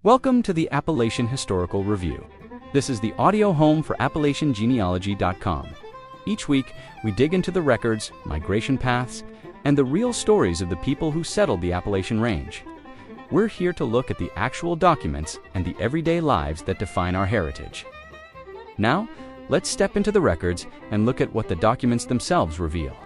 Welcome to the Appalachian Historical Review. This is the audio home for AppalachianGenealogy.com. Each week, we dig into the records, migration paths, and the real stories of the people who settled the Appalachian Range. We're here to look at the actual documents and the everyday lives that define our heritage. Now, let's step into the records and look at what the documents themselves reveal.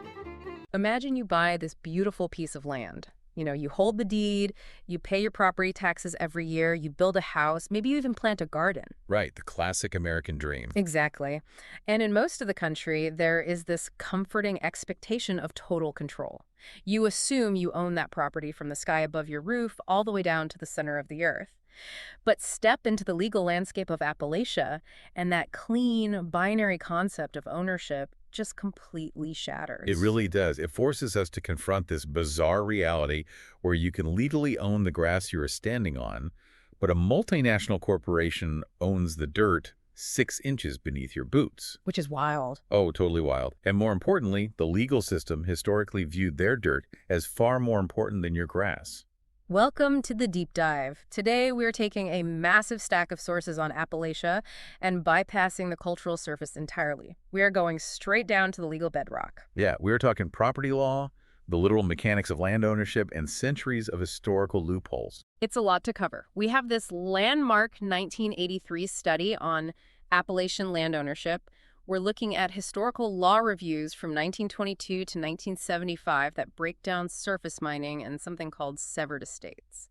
Imagine you buy this beautiful piece of land. You hold the deed, you pay your property taxes every year, you build a house, maybe you even plant a garden. Right, the classic American dream. Exactly. And in most of the country, there is this comforting expectation of total control. You assume you own that property from the sky above your roof all the way down to the center of the earth. But step into the legal landscape of Appalachia, and that clean, binary concept of ownership just completely shatters. It really does. It forces us to confront this bizarre reality where you can legally own the grass you are standing on, but a multinational corporation owns the dirt 6 inches beneath your boots. Which is wild. Oh, totally wild. And more importantly, the legal system historically viewed their dirt as far more important than your grass. Welcome to the deep dive. Today, we're taking a massive stack of sources on Appalachia and bypassing the cultural surface entirely. We are going straight down to the legal bedrock. Yeah, we're talking property law, the literal mechanics of land ownership, and centuries of historical loopholes. It's a lot to cover. We have this landmark 1983 study on Appalachian land ownership. We're looking at historical law reviews from 1922 to 1975 that break down surface mining and something called severed estates.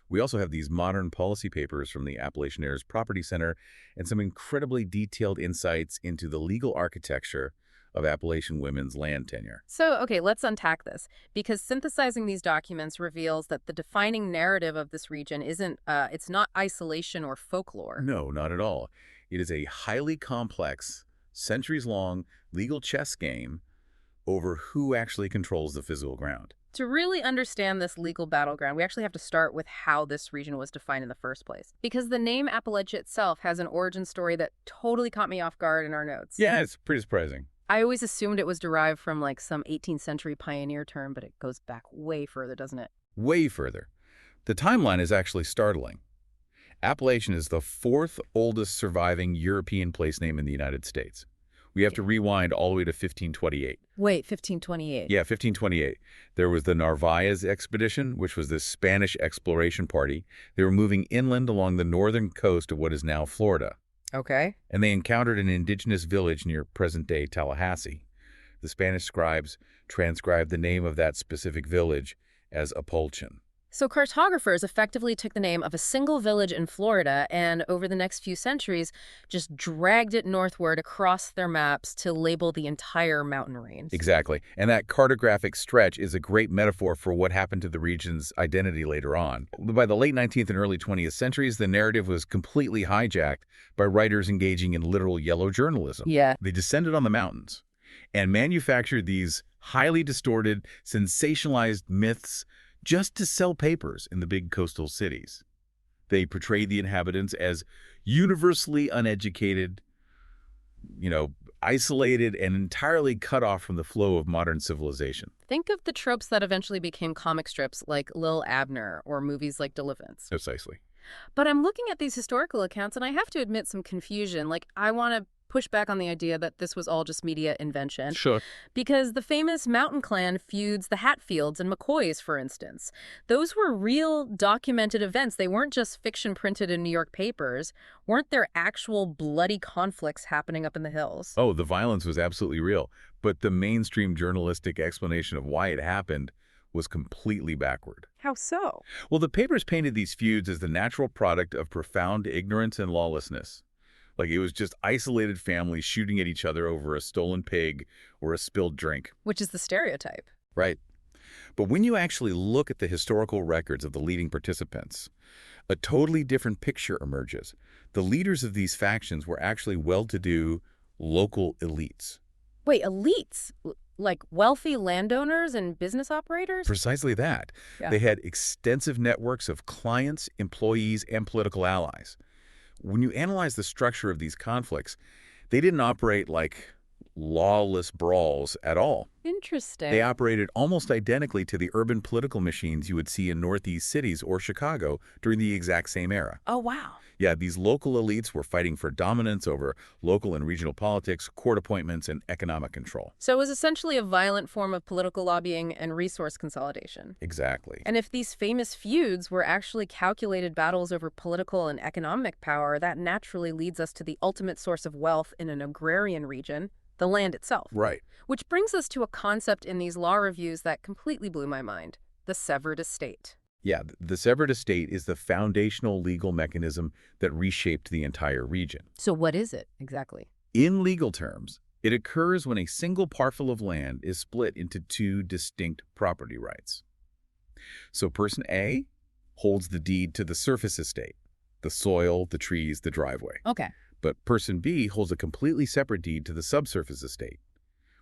We also have these modern policy papers from the Appalachian Heirs Property Center and some incredibly detailed insights into the legal architecture of Appalachian women's land tenure. So, okay, let's unpack this, because synthesizing these documents reveals that the defining narrative of this region it's not isolation or folklore. No, not at all. It is a highly complex, centuries-long legal chess game over who actually controls the physical ground. To really understand this legal battleground, we actually have to start with how this region was defined in the first place. Because the name Appalachia itself has an origin story that totally caught me off guard in our notes. Yeah, it's pretty surprising. I always assumed it was derived from some 18th century pioneer term, but it goes back way further, doesn't it? Way further. The timeline is actually startling. Appalachian is the 4th oldest surviving European place name in the United States. We have to rewind all the way to 1528. Wait, 1528? Yeah, 1528. There was the Narváez expedition, which was this Spanish exploration party. They were moving inland along the northern coast of what is now Florida. Okay. And they encountered an indigenous village near present-day Tallahassee. The Spanish scribes transcribed the name of that specific village as Appalachian. So cartographers effectively took the name of a single village in Florida and, over the next few centuries, just dragged it northward across their maps to label the entire mountain range. Exactly. And that cartographic stretch is a great metaphor for what happened to the region's identity later on. By the late 19th and early 20th centuries, the narrative was completely hijacked by writers engaging in literal yellow journalism. Yeah. They descended on the mountains and manufactured these highly distorted, sensationalized myths just to sell papers in the big coastal cities. They portrayed the inhabitants as universally uneducated, isolated and entirely cut off from the flow of modern civilization. Think of the tropes that eventually became comic strips like Lil Abner or movies like Deliverance. Precisely. But I'm looking at these historical accounts and I have to admit some confusion. I want to push back on the idea that this was all just media invention. Sure. Because the famous Mountain Clan feuds, the Hatfields and McCoys, for instance, those were real documented events. They weren't just fiction printed in New York papers. Weren't there actual bloody conflicts happening up in the hills? Oh, the violence was absolutely real. But the mainstream journalistic explanation of why it happened was completely backward. How so? Well, the papers painted these feuds as the natural product of profound ignorance and lawlessness. It was just isolated families shooting at each other over a stolen pig or a spilled drink. Which is the stereotype. Right. But when you actually look at the historical records of the leading participants, a totally different picture emerges. The leaders of these factions were actually well-to-do local elites. Wait, elites? Like wealthy landowners and business operators? Precisely that. Yeah. They had extensive networks of clients, employees, and political allies. When you analyze the structure of these conflicts, they didn't operate like lawless brawls at all. Interesting. They operated almost identically to the urban political machines you would see in Northeast cities or Chicago during the exact same era. Oh, wow. Yeah, these local elites were fighting for dominance over local and regional politics, court appointments, and economic control. So it was essentially a violent form of political lobbying and resource consolidation. Exactly. And if these famous feuds were actually calculated battles over political and economic power, that naturally leads us to the ultimate source of wealth in an agrarian region, the land itself. Right. Which brings us to a concept in these law reviews that completely blew my mind, the severed estate. Yeah, the severed estate is the foundational legal mechanism that reshaped the entire region. So what is it exactly? In legal terms, it occurs when a single parcel of land is split into two distinct property rights. So person A holds the deed to the surface estate, the soil, the trees, the driveway. Okay. But person B holds a completely separate deed to the subsurface estate,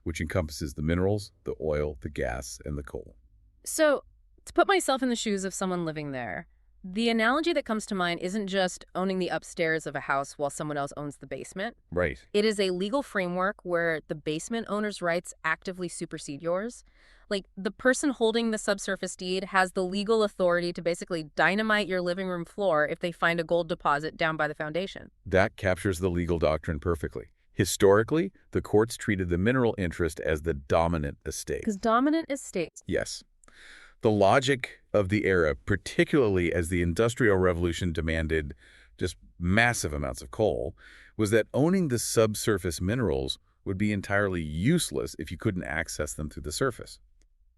which encompasses the minerals, the oil, the gas, and the coal. So, to put myself in the shoes of someone living there, the analogy that comes to mind isn't just owning the upstairs of a house while someone else owns the basement. Right. It is a legal framework where the basement owner's rights actively supersede yours. Like, the person holding the subsurface deed has the legal authority to basically dynamite your living room floor if they find a gold deposit down by the foundation. That captures the legal doctrine perfectly. Historically, the courts treated the mineral interest as the dominant estate. Because dominant estates. Yes. The logic of the era, particularly as the Industrial Revolution demanded just massive amounts of coal, was that owning the subsurface minerals would be entirely useless if you couldn't access them through the surface.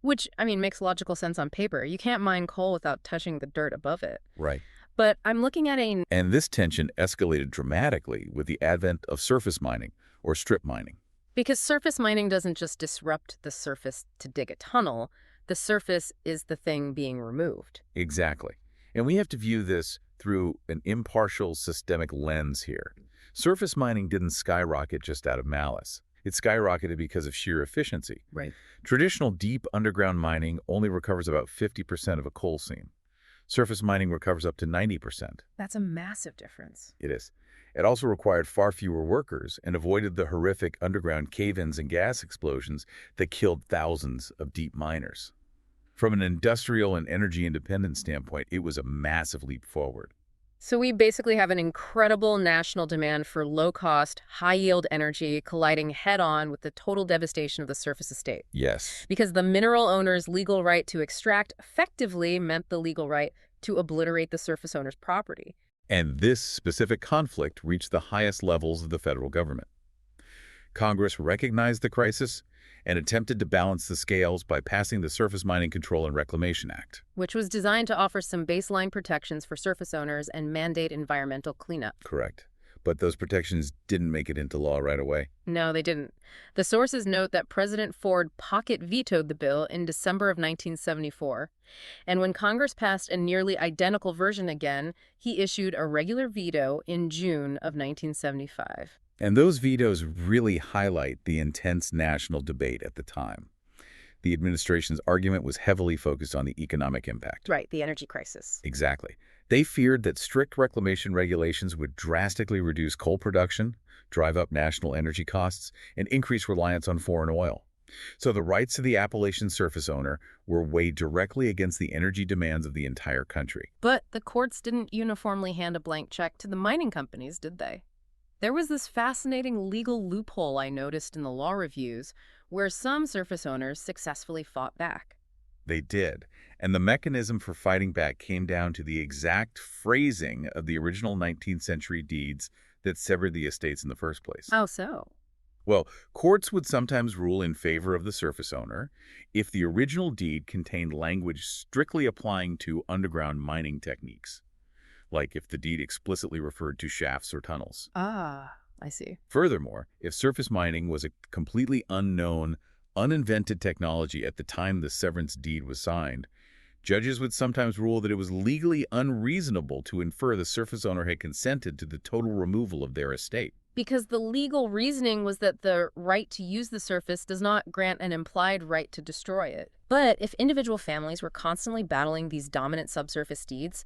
Which, I mean, makes logical sense on paper. You can't mine coal without touching the dirt above it. Right. But I'm looking at And this tension escalated dramatically with the advent of surface mining, or strip mining. Because surface mining doesn't just disrupt the surface to dig a tunnel. The surface is the thing being removed. Exactly. And we have to view this through an impartial systemic lens here. Surface mining didn't skyrocket just out of malice. It skyrocketed because of sheer efficiency. Right. Traditional deep underground mining only recovers about 50% of a coal seam. Surface mining recovers up to 90%. That's a massive difference. It is. It also required far fewer workers and avoided the horrific underground cave-ins and gas explosions that killed thousands of deep miners. From an industrial and energy independence standpoint, it was a massive leap forward. So we basically have an incredible national demand for low-cost, high-yield energy colliding head-on with the total devastation of the surface estate. Yes. Because the mineral owner's legal right to extract effectively meant the legal right to obliterate the surface owner's property. And this specific conflict reached the highest levels of the federal government. Congress recognized the crisis and attempted to balance the scales by passing the Surface Mining Control and Reclamation Act. Which was designed to offer some baseline protections for surface owners and mandate environmental cleanup. Correct. But those protections didn't make it into law right away. No, they didn't. The sources note that President Ford pocket vetoed the bill in December of 1974, and when Congress passed a nearly identical version again, he issued a regular veto in June of 1975. And those vetoes really highlight the intense national debate at the time. The administration's argument was heavily focused on the economic impact. Right, the energy crisis. Exactly. They feared that strict reclamation regulations would drastically reduce coal production, drive up national energy costs, and increase reliance on foreign oil. So the rights of the Appalachian surface owner were weighed directly against the energy demands of the entire country. But the courts didn't uniformly hand a blank check to the mining companies, did they? There was this fascinating legal loophole I noticed in the law reviews where some surface owners successfully fought back. They did. And the mechanism for fighting back came down to the exact phrasing of the original 19th century deeds that severed the estates in the first place. Oh, so? Well, courts would sometimes rule in favor of the surface owner if the original deed contained language strictly applying to underground mining techniques, like if the deed explicitly referred to shafts or tunnels. Ah, I see. Furthermore, if surface mining was a completely unknown, uninvented technology at the time the severance deed was signed, judges would sometimes rule that it was legally unreasonable to infer the surface owner had consented to the total removal of their estate. Because the legal reasoning was that the right to use the surface does not grant an implied right to destroy it. But if individual families were constantly battling these dominant subsurface deeds,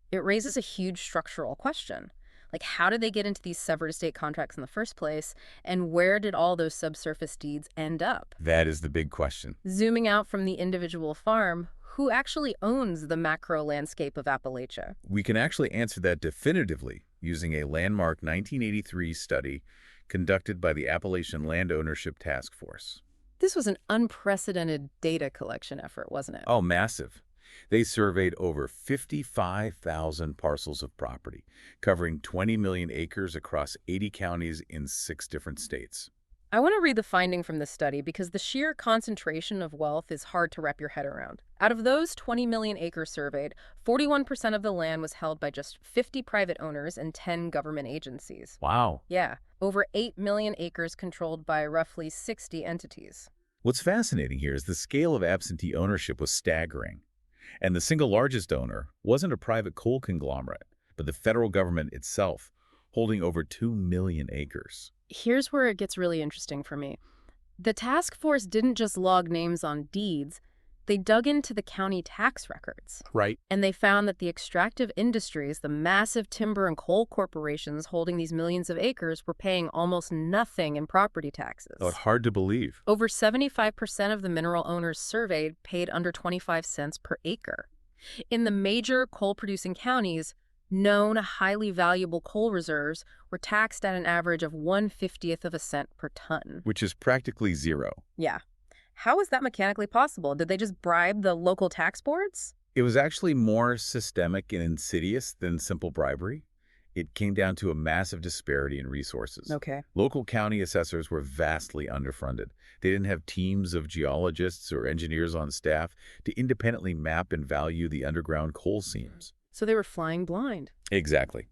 it raises a huge structural question. Like, how did they get into these severed estate contracts in the first place? And where did all those subsurface deeds end up? That is the big question. Zooming out from the individual farm, who actually owns the macro landscape of Appalachia? We can actually answer that definitively using a landmark 1983 study conducted by the Appalachian Land Ownership Task Force. This was an unprecedented data collection effort, wasn't it? Oh, massive. They surveyed over 55,000 parcels of property, covering 20 million acres across 80 counties in 6 different states. I want to read the finding from this study because the sheer concentration of wealth is hard to wrap your head around. Out of those 20 million acres surveyed, 41% of the land was held by just 50 private owners and 10 government agencies. Wow. Yeah, over 8 million acres controlled by roughly 60 entities. What's fascinating here is the scale of absentee ownership was staggering. And the single largest owner wasn't a private coal conglomerate, but the federal government itself, holding over 2 million acres. Here's where it gets really interesting for me. The task force didn't just log names on deeds, they dug into the county tax records. Right. And they found that the extractive industries, the massive timber and coal corporations holding these millions of acres, were paying almost nothing in property taxes. Oh, hard to believe. Over 75% of the mineral owners surveyed paid under 25 cents per acre. In the major coal-producing counties, known highly valuable coal reserves were taxed at an average of 1/50th of a cent per ton. Which is practically zero. Yeah. How is that mechanically possible? Did they just bribe the local tax boards? It was actually more systemic and insidious than simple bribery. It came down to a massive disparity in resources. Okay. Local county assessors were vastly underfunded. They didn't have teams of geologists or engineers on staff to independently map and value the underground coal seams. So they were flying blind. Exactly.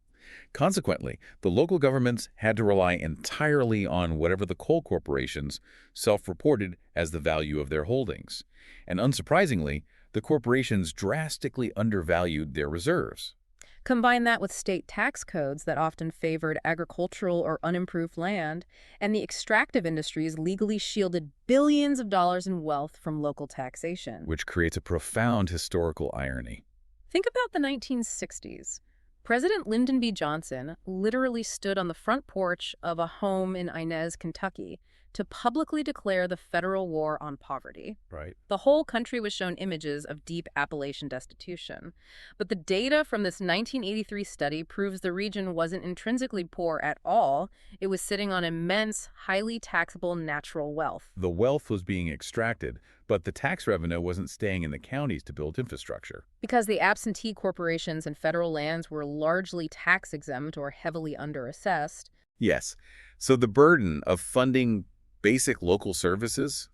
Consequently, the local governments had to rely entirely on whatever the coal corporations self-reported as the value of their holdings. And unsurprisingly, the corporations drastically undervalued their reserves. Combine that with state tax codes that often favored agricultural or unimproved land, and the extractive industries legally shielded billions of dollars in wealth from local taxation. Which creates a profound historical irony. Think about the 1960s. President Lyndon B. Johnson literally stood on the front porch of a home in Inez, Kentucky, to publicly declare the federal war on poverty. Right. The whole country was shown images of deep Appalachian destitution. But the data from this 1983 study proves the region wasn't intrinsically poor at all. It was sitting on immense, highly taxable natural wealth. The wealth was being extracted, but the tax revenue wasn't staying in the counties to build infrastructure. Because the absentee corporations and federal lands were largely tax-exempt or heavily underassessed. Yes. So the burden of funding basic local services,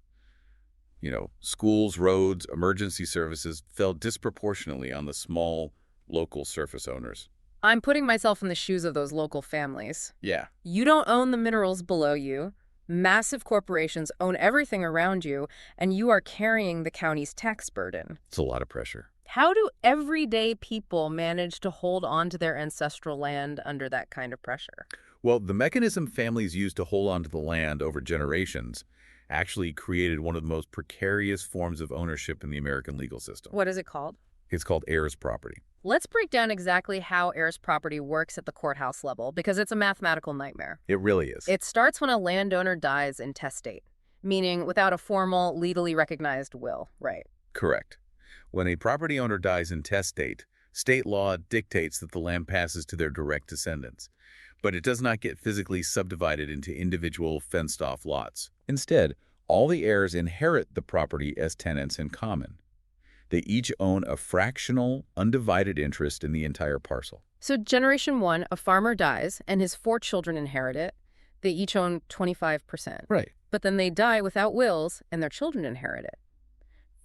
schools, roads, emergency services, fell disproportionately on the small local surface owners. I'm putting myself in the shoes of those local families. Yeah. You don't own the minerals below you. Massive corporations own everything around you, and you are carrying the county's tax burden. It's a lot of pressure. How do everyday people manage to hold on to their ancestral land under that kind of pressure? Well, the mechanism families used to hold on to the land over generations actually created one of the most precarious forms of ownership in the American legal system. What is it called? It's called heirs property. Let's break down exactly how heirs property works at the courthouse level, because it's a mathematical nightmare. It really is. It starts when a landowner dies intestate, meaning without a formal, legally recognized will, right? Correct. When a property owner dies intestate, state law dictates that the land passes to their direct descendants, but it does not get physically subdivided into individual fenced-off lots. Instead, all the heirs inherit the property as tenants in common. They each own a fractional, undivided interest in the entire parcel. So generation 1, a farmer dies, and his 4 children inherit it. They each own 25%. Right. But then they die without wills, and their children inherit it.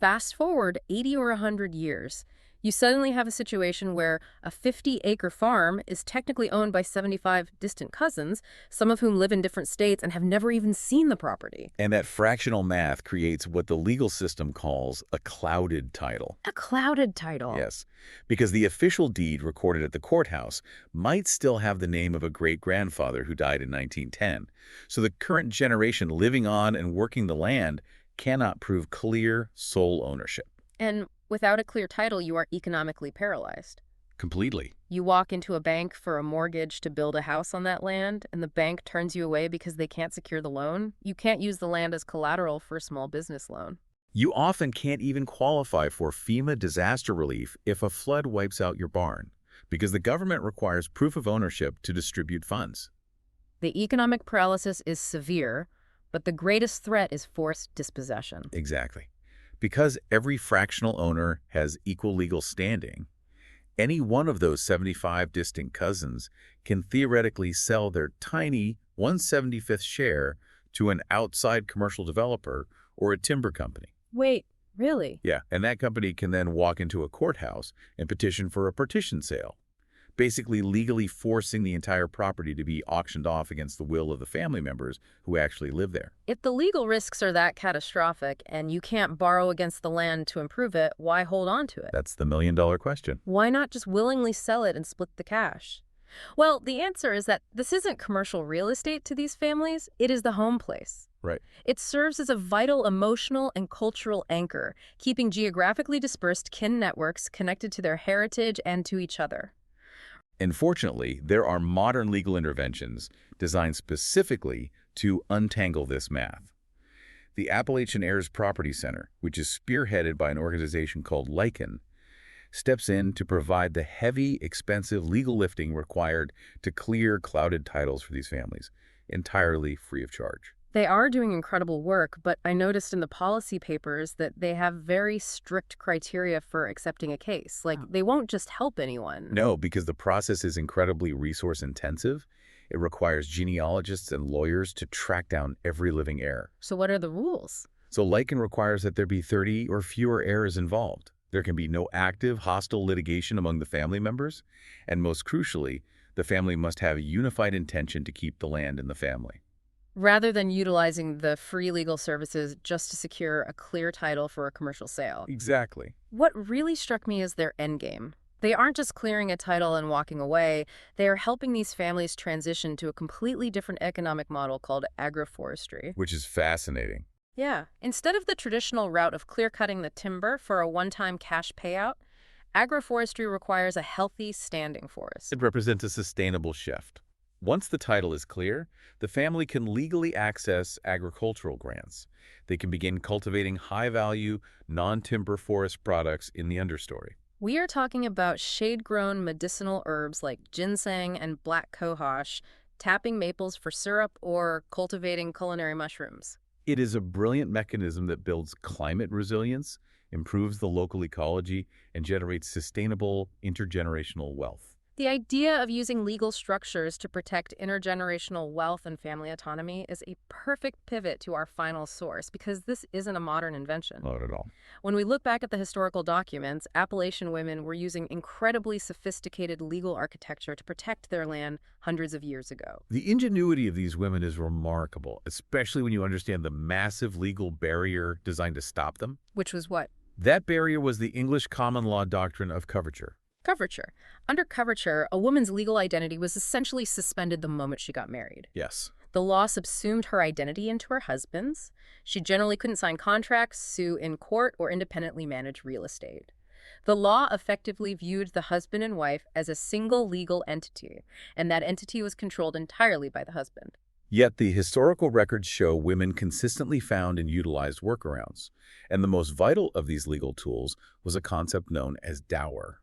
Fast forward 80 or 100 years, you suddenly have a situation where a 50-acre farm is technically owned by 75 distant cousins, some of whom live in different states and have never even seen the property. And that fractional math creates what the legal system calls a clouded title. A clouded title? Yes, because the official deed recorded at the courthouse might still have the name of a great-grandfather who died in 1910. So the current generation living on and working the land cannot prove clear sole ownership. And without a clear title, you are economically paralyzed. Completely. You walk into a bank for a mortgage to build a house on that land, and the bank turns you away because they can't secure the loan. You can't use the land as collateral for a small business loan. You often can't even qualify for FEMA disaster relief if a flood wipes out your barn, because the government requires proof of ownership to distribute funds. The economic paralysis is severe, but the greatest threat is forced dispossession. Exactly. Because every fractional owner has equal legal standing, any one of those 75 distinct cousins can theoretically sell their tiny 1/75th share to an outside commercial developer or a timber company. Wait, really? Yeah, and that company can then walk into a courthouse and petition for a partition sale, basically legally forcing the entire property to be auctioned off against the will of the family members who actually live there. If the legal risks are that catastrophic and you can't borrow against the land to improve it, why hold on to it? That's the million-dollar question. Why not just willingly sell it and split the cash? Well, the answer is that this isn't commercial real estate to these families, it is the home place. Right. It serves as a vital emotional and cultural anchor, keeping geographically dispersed kin networks connected to their heritage and to each other. And fortunately, there are modern legal interventions designed specifically to untangle this math. The Appalachian Heirs Property Center, which is spearheaded by an organization called LiKEN, steps in to provide the heavy, expensive legal lifting required to clear clouded titles for these families, entirely free of charge. They are doing incredible work, but I noticed in the policy papers that they have very strict criteria for accepting a case. Like, they won't just help anyone. No, because the process is incredibly resource-intensive. It requires genealogists and lawyers to track down every living heir. So what are the rules? So LiKEN requires that there be 30 or fewer heirs involved. There can be no active, hostile litigation among the family members. And most crucially, the family must have a unified intention to keep the land in the family. Rather than utilizing the free legal services just to secure a clear title for a commercial sale. Exactly. What really struck me is their endgame. They aren't just clearing a title and walking away. They are helping these families transition to a completely different economic model called agroforestry. Which is fascinating. Yeah. Instead of the traditional route of clear-cutting the timber for a one-time cash payout, agroforestry requires a healthy, standing forest. It represents a sustainable shift. Once the title is clear, the family can legally access agricultural grants. They can begin cultivating high-value, non-timber forest products in the understory. We are talking about shade-grown medicinal herbs like ginseng and black cohosh, tapping maples for syrup, or cultivating culinary mushrooms. It is a brilliant mechanism that builds climate resilience, improves the local ecology, and generates sustainable intergenerational wealth. The idea of using legal structures to protect intergenerational wealth and family autonomy is a perfect pivot to our final source, because this isn't a modern invention. Not at all. When we look back at the historical documents, Appalachian women were using incredibly sophisticated legal architecture to protect their land hundreds of years ago. The ingenuity of these women is remarkable, especially when you understand the massive legal barrier designed to stop them. Which was what? That barrier was the English common law doctrine of coverture. Coverture. Under coverture, a woman's legal identity was essentially suspended the moment she got married. Yes. The law subsumed her identity into her husband's. She generally couldn't sign contracts, sue in court, or independently manage real estate. The law effectively viewed the husband and wife as a single legal entity, and that entity was controlled entirely by the husband. Yet the historical records show women consistently found and utilized workarounds, and the most vital of these legal tools was a concept known as dower.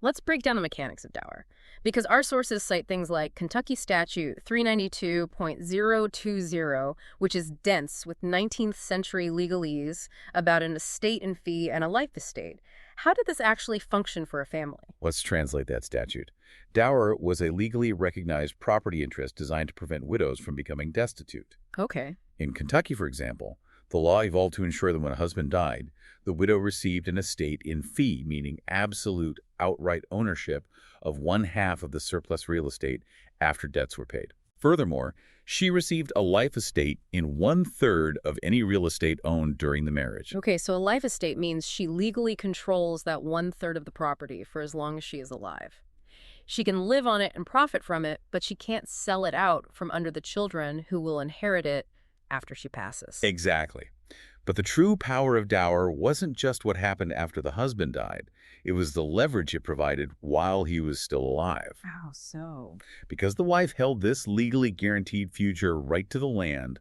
Let's break down the mechanics of dower, because our sources cite things like Kentucky Statute 392.020, which is dense with 19th century legalese about an estate and fee and a life estate. How did this actually function for a family? Let's translate that statute. Dower was a legally recognized property interest designed to prevent widows from becoming destitute. Okay. In Kentucky, for example, the law evolved to ensure that when a husband died, the widow received an estate in fee, meaning absolute outright ownership of 1/2 of the surplus real estate after debts were paid. Furthermore, she received a life estate in 1/3 of any real estate owned during the marriage. Okay, so a life estate means she legally controls that 1/3 of the property for as long as she is alive. She can live on it and profit from it, but she can't sell it out from under the children who will inherit it after she passes. Exactly. But the true power of dower wasn't just what happened after the husband died. It was the leverage it provided while he was still alive. How so? Because the wife held this legally guaranteed future right to the land,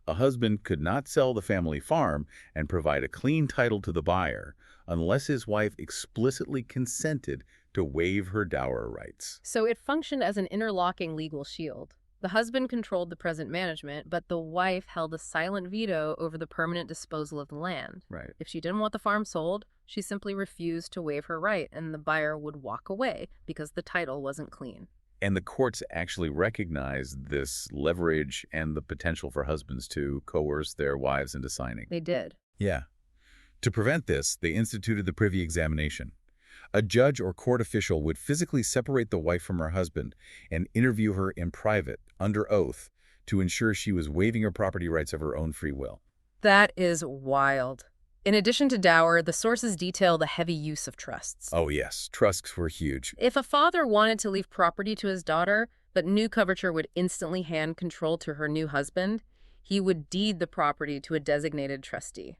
a husband could not sell the family farm and provide a clean title to the buyer unless his wife explicitly consented to waive her dower rights. So it functioned as an interlocking legal shield. The husband controlled the present management, but the wife held a silent veto over the permanent disposal of the land. Right. If she didn't want the farm sold, she simply refused to waive her right, and the buyer would walk away because the title wasn't clean. And the courts actually recognized this leverage and the potential for husbands to coerce their wives into signing. They did. Yeah. To prevent this, they instituted the privy examination. A judge or court official would physically separate the wife from her husband and interview her in private, under oath, to ensure she was waiving her property rights of her own free will. That is wild. In addition to dower, the sources detail the heavy use of trusts. Oh yes, trusts were huge. If a father wanted to leave property to his daughter, but new coverture would instantly hand control to her new husband, he would deed the property to a designated trustee.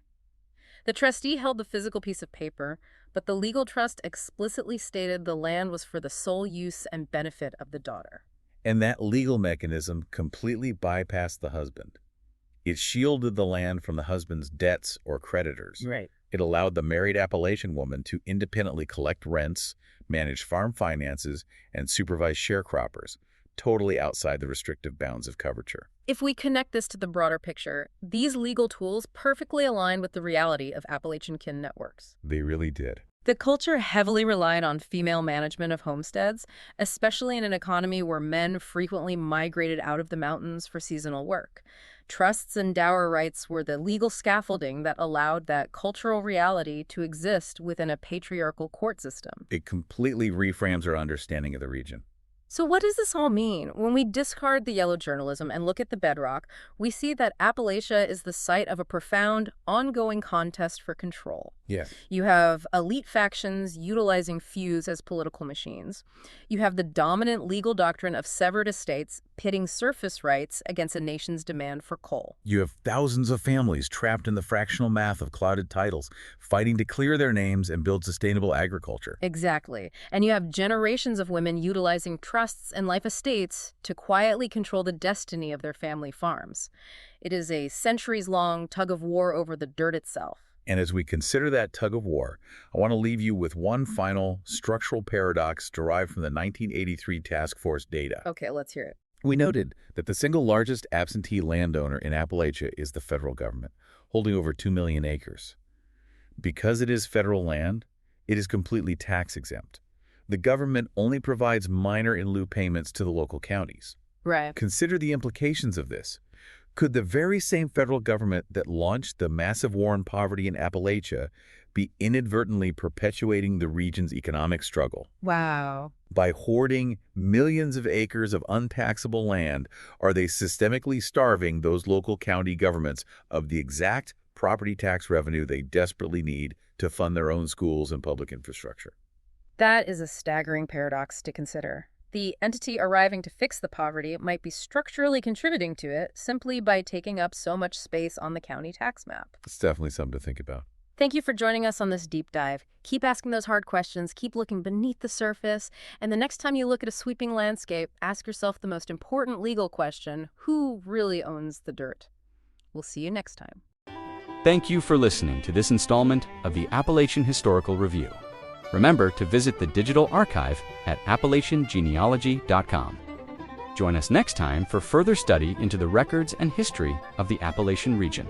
The trustee held the physical piece of paper, but the legal trust explicitly stated the land was for the sole use and benefit of the daughter. And that legal mechanism completely bypassed the husband. It shielded the land from the husband's debts or creditors. Right. It allowed the married Appalachian woman to independently collect rents, manage farm finances, and supervise sharecroppers, totally outside the restrictive bounds of coverture. If we connect this to the broader picture, these legal tools perfectly align with the reality of Appalachian kin networks. They really did. The culture heavily relied on female management of homesteads, especially in an economy where men frequently migrated out of the mountains for seasonal work. Trusts and dower rights were the legal scaffolding that allowed that cultural reality to exist within a patriarchal court system. It completely reframes our understanding of the region. So what does this all mean? When we discard the yellow journalism and look at the bedrock, we see that Appalachia is the site of a profound, ongoing contest for control. Yes. You have elite factions utilizing feuds as political machines. You have the dominant legal doctrine of severed estates pitting surface rights against a nation's demand for coal. You have thousands of families trapped in the fractional math of clouded titles, fighting to clear their names and build sustainable agriculture. Exactly. And you have generations of women utilizing trusts and life estates to quietly control the destiny of their family farms. It is a centuries-long tug-of-war over the dirt itself. And as we consider that tug of war, I want to leave you with one final structural paradox derived from the 1983 task force data. Okay, let's hear it. We noted that the single largest absentee landowner in Appalachia is the federal government, holding over 2 million acres. Because it is federal land, it is completely tax exempt. The government only provides minor in lieu payments to the local counties. Right. Consider the implications of this. Could the very same federal government that launched the massive war on poverty in Appalachia be inadvertently perpetuating the region's economic struggle? Wow. By hoarding millions of acres of untaxable land, are they systemically starving those local county governments of the exact property tax revenue they desperately need to fund their own schools and public infrastructure? That is a staggering paradox to consider. The entity arriving to fix the poverty might be structurally contributing to it simply by taking up so much space on the county tax map. It's definitely something to think about. Thank you for joining us on this deep dive. Keep asking those hard questions, keep looking beneath the surface, and the next time you look at a sweeping landscape, ask yourself the most important legal question: who really owns the dirt? We'll see you next time. Thank you for listening to this installment of the Appalachian Historical Review. Remember to visit the digital archive at AppalachianGenealogy.com. Join us next time for further study into the records and history of the Appalachian region.